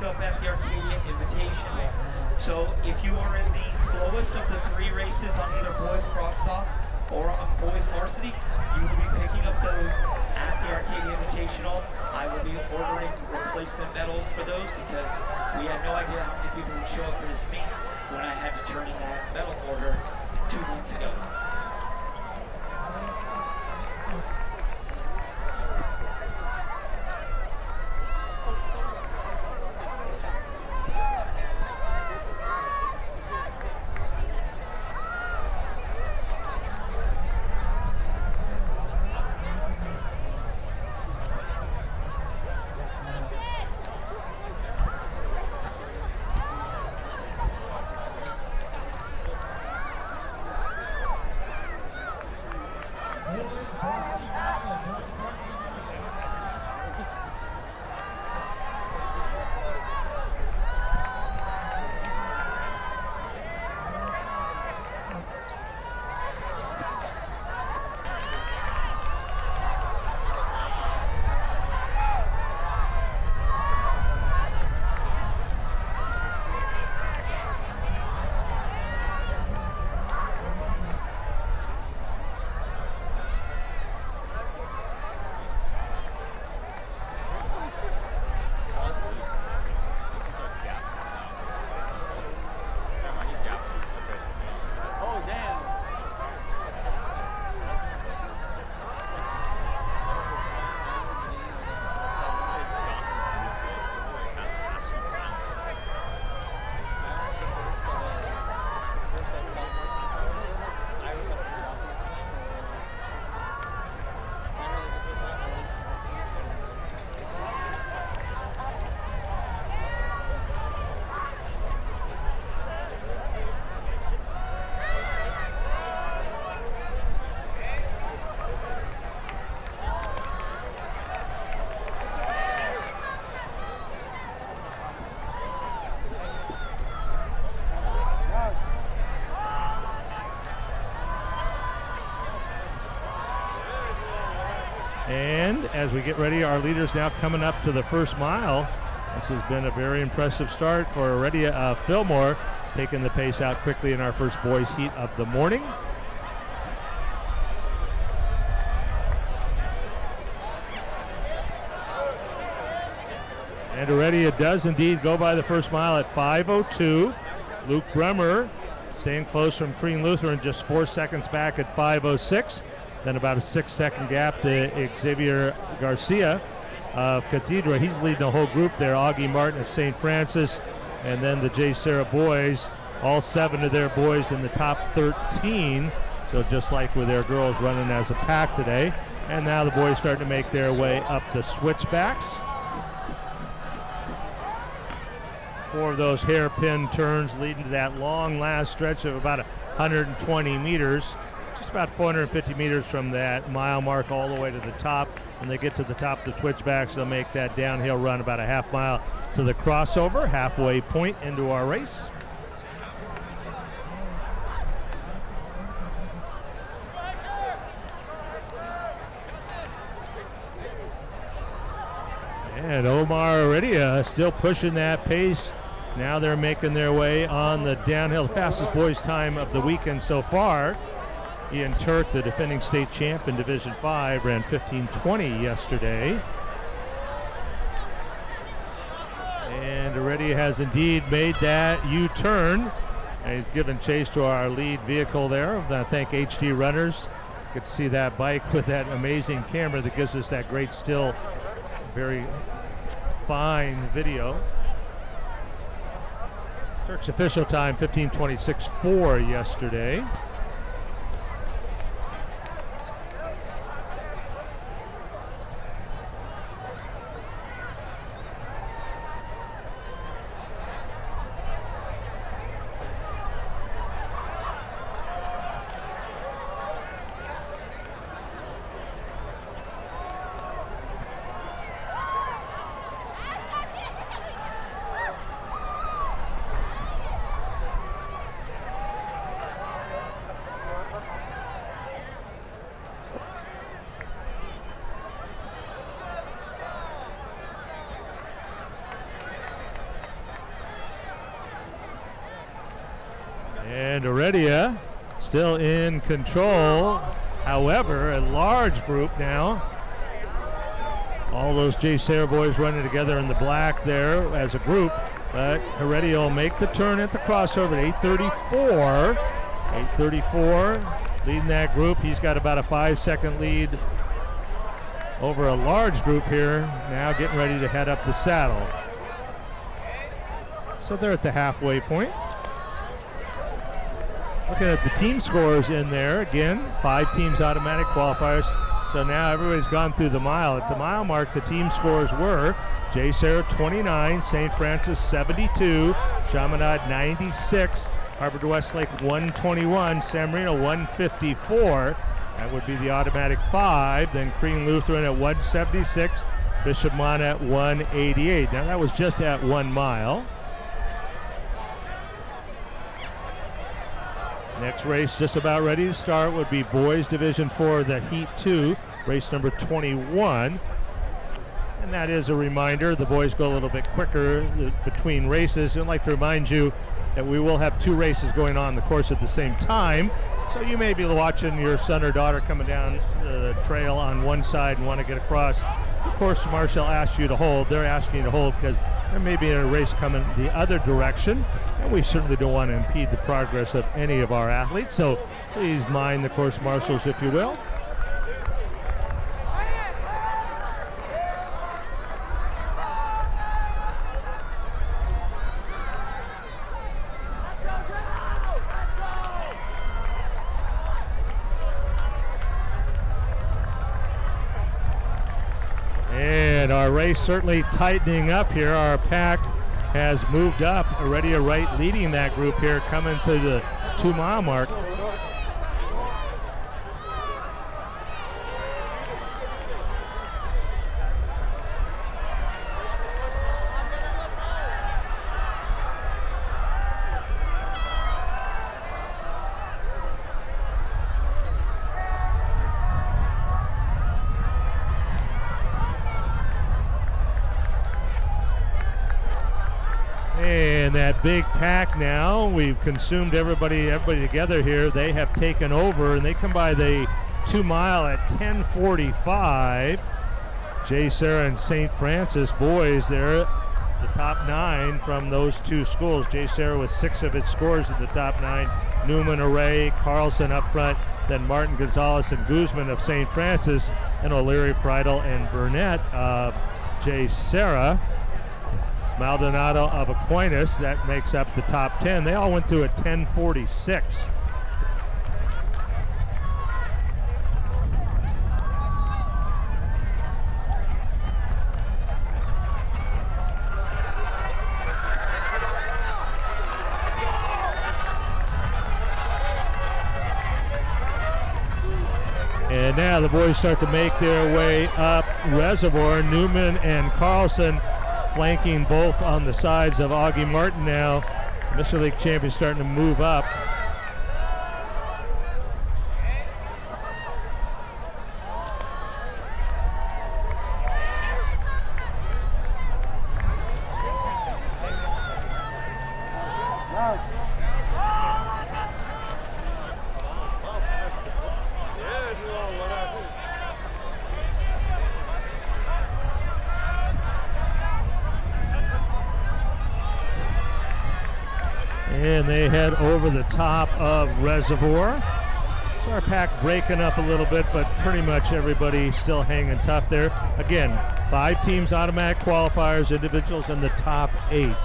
up at the Arcadia Invitational. So if you are in the slowest of the 3 races on either boys cross-off or on boys varsity, you will be picking up those at the Arcadia Invitational. I will be ordering replacement medals for those because we had no idea how many people would show up for this meet when I had to turn in that medal order 2 months ago. And as we get ready, our leaders now coming up to the first mile. This has been a very impressive start for Arrey Fillmore, taking the pace out quickly in our first boys heat of the morning. And Arrey does indeed go by the first mile at 5:02. Luke Bremer staying close from Crean Lutheran, just 4 seconds back at 5:06. Then about a 6-second gap to Xavier Garcia of Cathedra. He's leading the whole group there. Auge Martin of St. Francis, and then the JSerra boys, all 7 of their boys in the top 13. So just like with their girls running as a pack today. And now the boys starting to make their way up the switchbacks. 4 of those hairpin turns leading to that long last stretch of about 120 meters. Just about 450 meters from that mile mark all the way to the top. When they get to the top of the switchbacks, they'll make that downhill run about a half mile to the crossover, halfway point into our race. And Omar Arrey still pushing that pace. Now they're making their way on the downhill. The fastest boys time of the weekend so far. Ian Turk, the defending state champ in Division 5, ran 15:20 yesterday. And Arrey has indeed made that U-turn. And he's given chase to our lead vehicle there. I thank HD Runners. Get to see that bike with that amazing camera that gives us that great still, very fine video. Turk's official time 15:26.4 yesterday. And Arrey still in control. However, a large group now. All those JSerra boys running together in the black there as a group. But Arrey will make the turn at the crossover at 8:34. 8:34 leading that group. He's got about a 5-second lead over a large group here. Now getting ready to head up the saddle. So they're at the halfway point. Looking at the team scores in there, again, 5 teams automatic qualifiers. So now everybody's gone through the mile. At the mile mark, the team scores were JSerra 29, St. Francis 72, Chaminade 96, Harvard Westlake 121, San Marino 154. That would be the automatic 5. Then Crean Lutheran at 176, Bishop Mon at 188. Now that was just at 1 mile. Next race just about ready to start would be Boys Division 4, the Heat 2, race number 21. And that is a reminder, the boys go a little bit quicker between races. I'd like to remind you that we will have 2 races going on the course at the same time. So you may be watching your son or daughter coming down the trail on one side and want to get across. The course marshal asks you to hold. They're asking you to hold because there may be a race coming the other direction, and we certainly don't want to impede the progress of any of our athletes. So please mind the course marshals, if you will. And our race certainly tightening up here. Our pack has moved up. Arrey right leading that group here, coming to the 2 mile mark. And that big pack now, we've consumed everybody together here. They have taken over, and they come by the 2 mile at 10:45. JSerra and St. Francis boys there, the top 9 from those 2 schools. JSerra with 6 of its scores in the top 9. Newman, Arrey, Carlson up front, then Martin, Gonzalez, and Guzman of St. Francis, and O'Leary, Friedl, and Burnett of JSerra. Maldonado of Aquinas, that makes up the top 10. They all went through at 10:46. And now the boys start to make their way up Reservoir. Newman and Carlson flanking both on the sides of Auge Martin now. Mr. League champion starting to move up. And they head over the top of Reservoir. So our pack breaking up a little bit, but pretty much everybody still hanging tough there. Again, 5 teams automatic qualifiers, individuals in the top 8.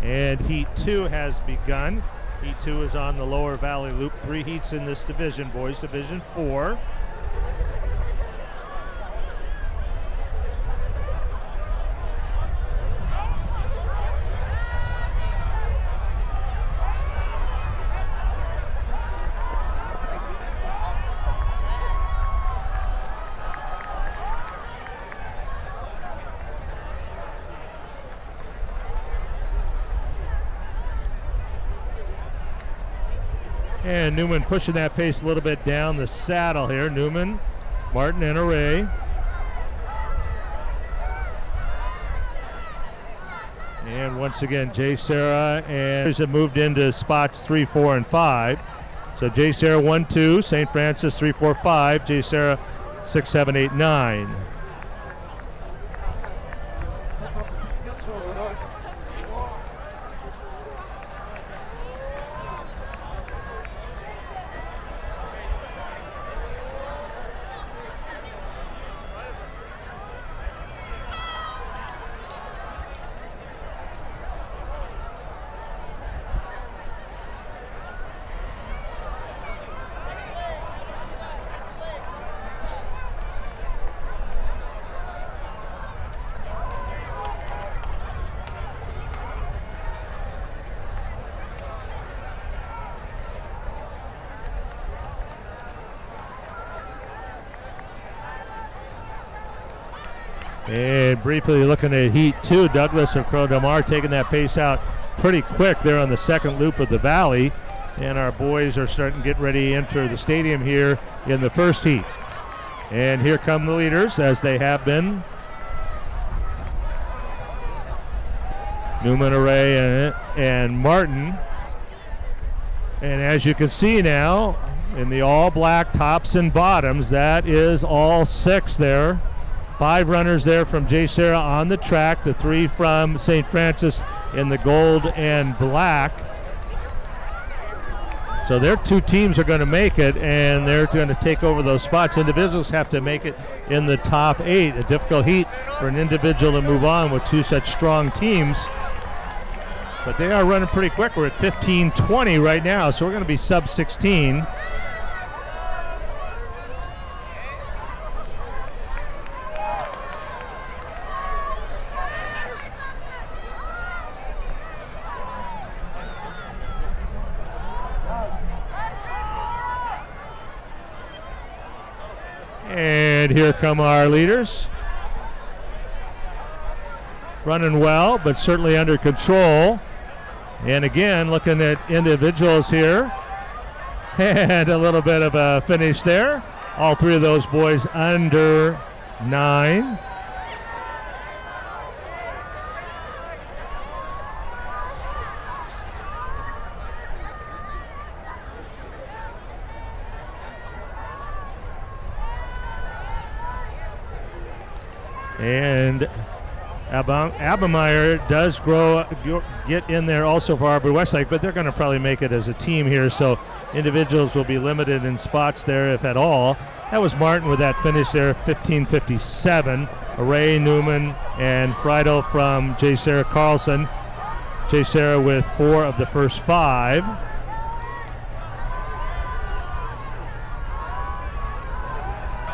And Heat 2 has begun. Heat 2 is on the Lower Valley Loop. 3 heats in this division, boys Division 4. And Newman pushing that pace a little bit down the saddle here. Newman, Martin, and Arrey. And once again, JSerra and have moved into spots 3, 4, and 5. So JSerra 1, 2, St. Francis 3, 4, 5, JSerra 6, 7, 8, 9. And briefly looking at Heat 2, Douglas of Corona Del Mar taking that pace out pretty quick there on the second loop of the Valley. And our boys are starting to get ready to enter the stadium here in the first heat. And here come the leaders, as they have been. Newman, Arrey, and Martin. And as you can see now, in the all-black tops and bottoms, that is all 6 there. 5 runners there from JSerra on the track, the 3 from St. Francis in the gold and black. So their 2 teams are going to make it, and they're going to take over those spots. Individuals have to make it in the top 8. A difficult heat for an individual to move on with 2 such strong teams. But they are running pretty quick. We're at 15:20 right now, so we're going to be sub 16. And here come our leaders. Running well, but certainly under control. And again, looking at individuals here. And a little bit of a finish there. All 3 of those boys under 9. And Abemeyer does get in there also for Harvard Westlake, but they're going to probably make it as a team here, so individuals will be limited in spots there, if at all. That was Martin with that finish there, 15:57. Arrey, Newman, and Friedl from JSerra Carlson. JSerra with 4 of the first 5.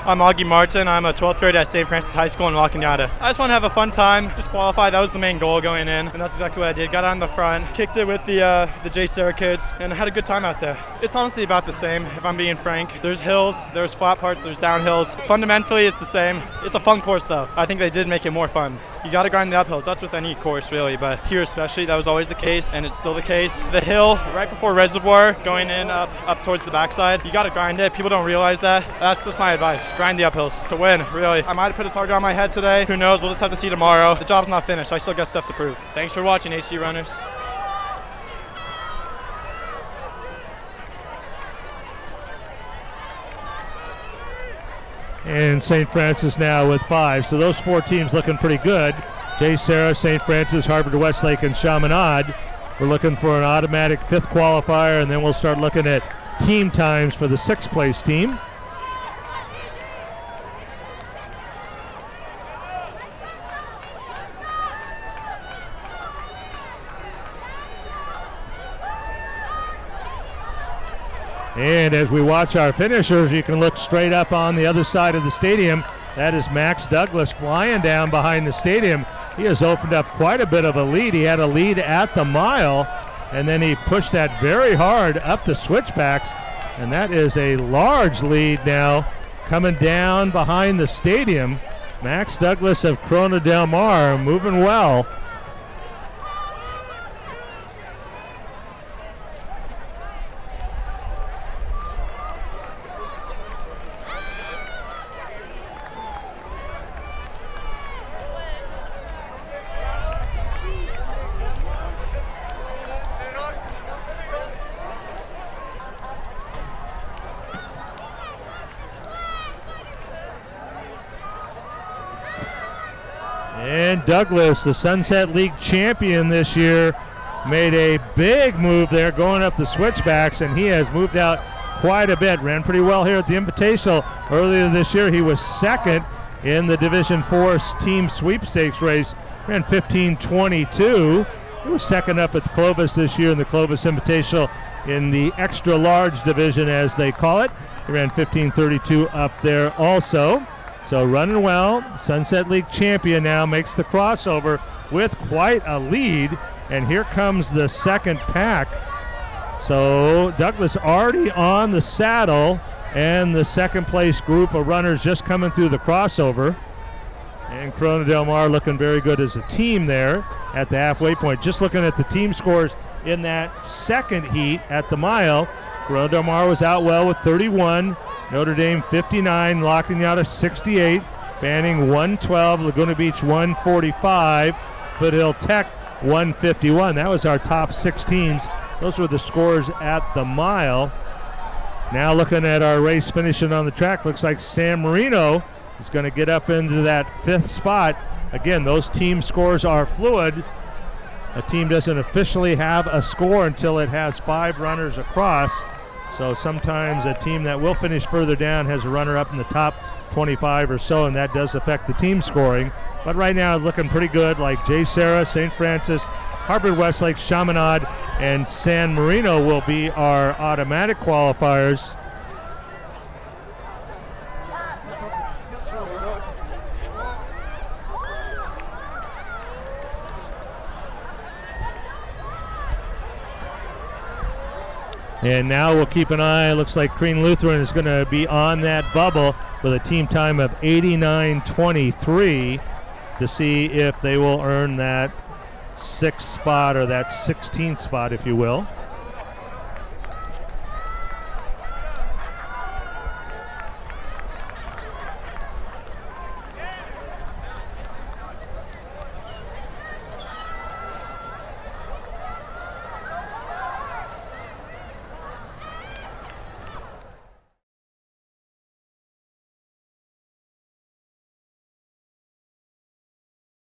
I'm Auge Martin. I'm a 12th grader at St. Francis High School in La Cañada. I just want to have a fun time, just qualify. That was the main goal going in, and that's exactly what I did. Got on the front, kicked it with the JSerra kids, and had a good time out there. It's honestly about the same, if I'm being frank. There's hills, there's flat parts, there's downhills. Fundamentally, it's the same. It's a fun course, though. I think they did make it more fun. You got to grind the uphills. That's with any course, really, but here especially, that was always the case, and it's still the case. The hill right before Reservoir, going in up towards the backside, you got to grind it. People don't realize that. That's just my advice. Grind the uphills to win, really. I might have put a target on my head today. Who knows? We'll just have to see tomorrow. The job's not finished. I still got stuff to prove. Thanks for watching, HG Runners. And St. Francis now with 5. So those 4 teams looking pretty good. JSerra, St. Francis, Harvard Westlake, and Chaminade. We're looking for an automatic 5th qualifier, and then we'll start looking at team times for the 6th place team. And as we watch our finishers, you can look straight up on the other side of the stadium. That is Max Douglas flying down behind the stadium. He has opened up quite a bit of a lead. He had a lead at the mile, and then he pushed that very hard up the switchbacks. And that is a large lead now coming down behind the stadium. Max Douglas of Corona Del Mar moving well. And Douglas, the Sunset League champion this year, made a big move there going up the switchbacks, and he has moved out quite a bit. Ran pretty well here at the Invitational. Earlier this year, he was second in the Division 4 team sweepstakes race. Ran 15:22. He was second up at Clovis this year in the Clovis Invitational in the extra large division, as they call it. He ran 15:32 up there also. So running well. Sunset League champion now makes the crossover with quite a lead. And here comes the second pack. So Douglas already on the saddle, and the second place group of runners just coming through the crossover. And Corona Del Mar looking very good as a team there at the halfway point. Just looking at the team scores in that second heat at the mile, Corona Del Mar was out well with 31, Notre Dame 59, La Cañada 68, Banning 112, Laguna Beach 145, Foothill Tech 151. That was our top 6 teams. Those were the scores at the mile. Now looking at our race finishing on the track, looks like San Marino is going to get up into that 5th spot. Again, those team scores are fluid. A team doesn't officially have a score until it has 5 runners across. So sometimes a team that will finish further down has a runner up in the top 25 or so, and that does affect the team scoring. But right now, looking pretty good, like JSerra, St. Francis, Harvard Westlake, Chaminade, and San Marino will be our automatic qualifiers. And now we'll keep an eye. Looks like Crean Lutheran is going to be on that bubble with a team time of 89:23 to see if they will earn that 6th spot, or that 16th spot, if you will.